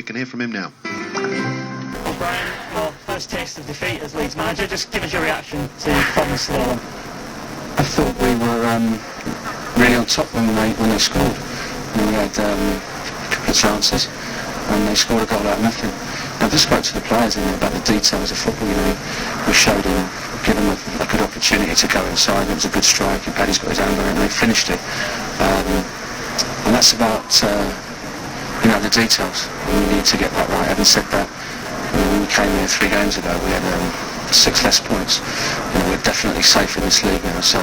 We can hear from him now. Well, Brian, your first taste of defeat as Leeds manager, just give us your reaction to the performance today then. I thought we were really on top when they scored. And we had a couple of chances and they scored a goal out of nothing. I just spoke to the players about the details of football. We showed them, given them a good opportunity to go inside. It was a good strike. Paddy's got his hand on it and they finished it. And that's about the details. We need to get that right. Having said that, when we came here 3 games ago, we had 6 less points. We're definitely safe in this league now. So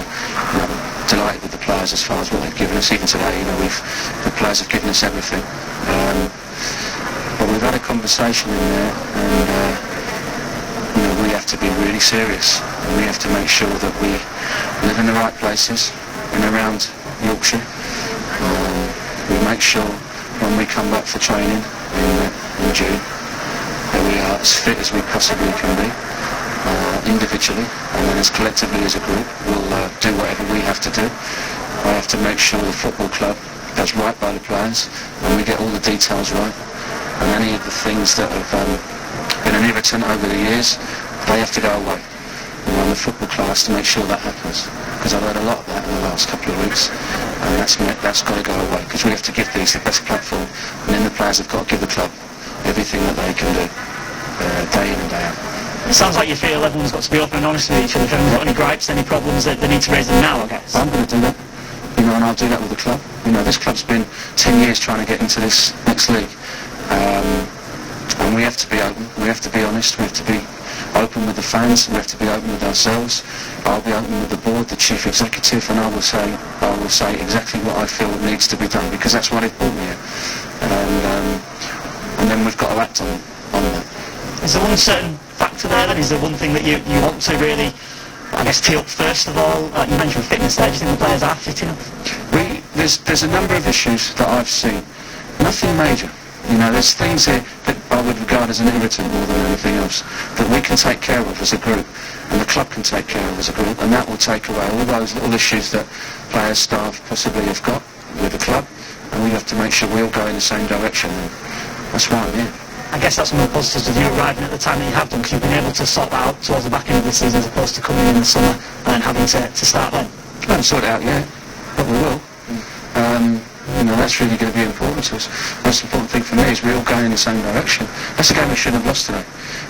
delighted with the players as far as what they've given us. Even today, the players have given us everything. But we've had a conversation in there, and we have to be really serious. And we have to make sure that we live in the right places and around Yorkshire. We make sure when we come back for training in June that we are as fit as we possibly can be, individually, and then as collectively as a group. We'll do whatever we have to do. I have to make sure the football club does right by the players and we get all the details right. And any of the things that have been an irritant over the years, they have to go away. And the football club has to make sure that happens. Because I've heard a lot of that in the last couple of weeks, and that's got to go away. Because we have to give these the best platform, and then the players have got to give the club everything that they can do, day in and day out. It sounds like you feel everyone's got to be open and honest with each other. If anyone's got any gripes, any problems, they need to raise them now, I guess. I'm going to do that, and I'll do that with the club. This club's been 10 years trying to get into this next league. And we have to be open, we have to be honest, we have to be open with the fans, we have to be open with ourselves. I'll be open with the board, the chief executive, and I will say exactly what I feel needs to be done, because that's why they've brought me here. And then we've got to act on that. Is there one certain factor there then? Is there one thing that you want to really, I guess, tee up first of all? You mentioned fitness there. Do you think the players are fit enough? There's a number of issues that I've seen. Nothing major. There's things here that I would regard as an irritant more than anything else that we can take care of as a group, and the club can take care of as a group, and that will take away all those little issues that players, staff possibly have got with the club, and we have to make sure we all go in the same direction. And that's why I'm here. I guess that's one of the positives of you arriving at the time that you have done, because you've been able to sort that out towards the back end of the season as opposed to coming in the summer and having to start then. I haven't sorted it out yet, but we will. That's really going to be important to us. The most important thing for me is we all go in the same direction. That's a game we shouldn't have lost today.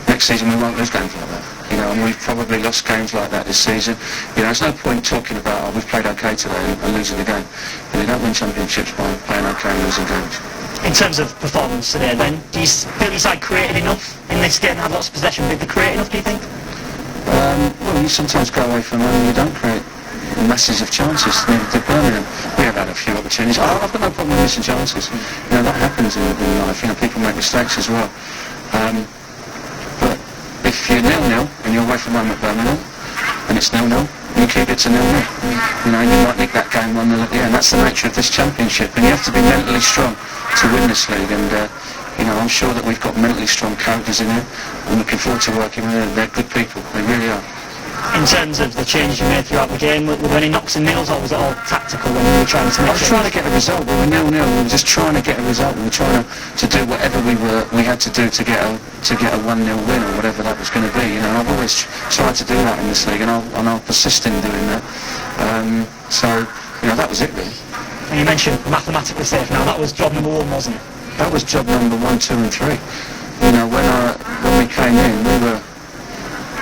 Next season we won't lose games like that. And we've probably lost games like that this season. There's no point talking about, we've played okay today and losing the game. You don't win championships by playing okay and losing games. In terms of performance today then, do you feel your side created enough in this game, had lots of possession? Did they create enough, do you think? Well, you sometimes go away from home and you don't create masses of chances. Neither did Birmingham. We have had a few opportunities. I've got no problem with missing chances. That happens in life. People make mistakes as well. But if you're 0-0 and you're away from home at Birmingham and it's 0-0, you keep it to 0-0. You might nick that game 1-0 at the end. That's the nature of this championship, and you have to be mentally strong to win this league. And I'm sure that we've got mentally strong characters in here. I'm looking forward to working with them. They're good people. They really are. In terms of the changes you made throughout the game, were there any knocks and nails, or was it all tactical when you were trying to make I was trying to get a result. We were 0-0. We were just trying to get a result. We were trying to do whatever we had to do to get a 1-0 win or whatever that was going to be. I've always tried to do that in this league, and I'll persist in doing that. That was it really. And you mentioned mathematically safe now. That was job number 1, wasn't it? That was job number 1, 2 and 3. When we came in, we were...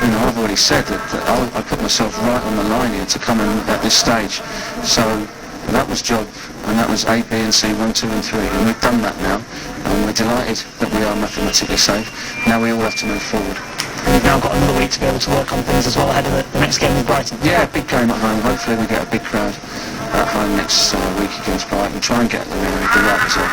I've already said that I put myself right on the line here to come in at this stage. So that was job, and that was A, B and C, 1, 2 and 3. And we've done that now, and we're delighted that we are mathematically safe. Now we all have to move forward. And you've now got another week to be able to work on things as well ahead of the next game with Brighton. Yeah, big game at home. Hopefully we get a big crowd at home next week against Brighton. Try and get the right result.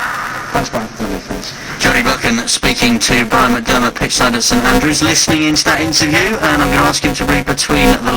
Thanks, Brian. Lovely, thanks. Johnny Buchan speaking to Brian McDermott, pitchside at St Andrews, listening into that interview, and I'm going to ask him to read between the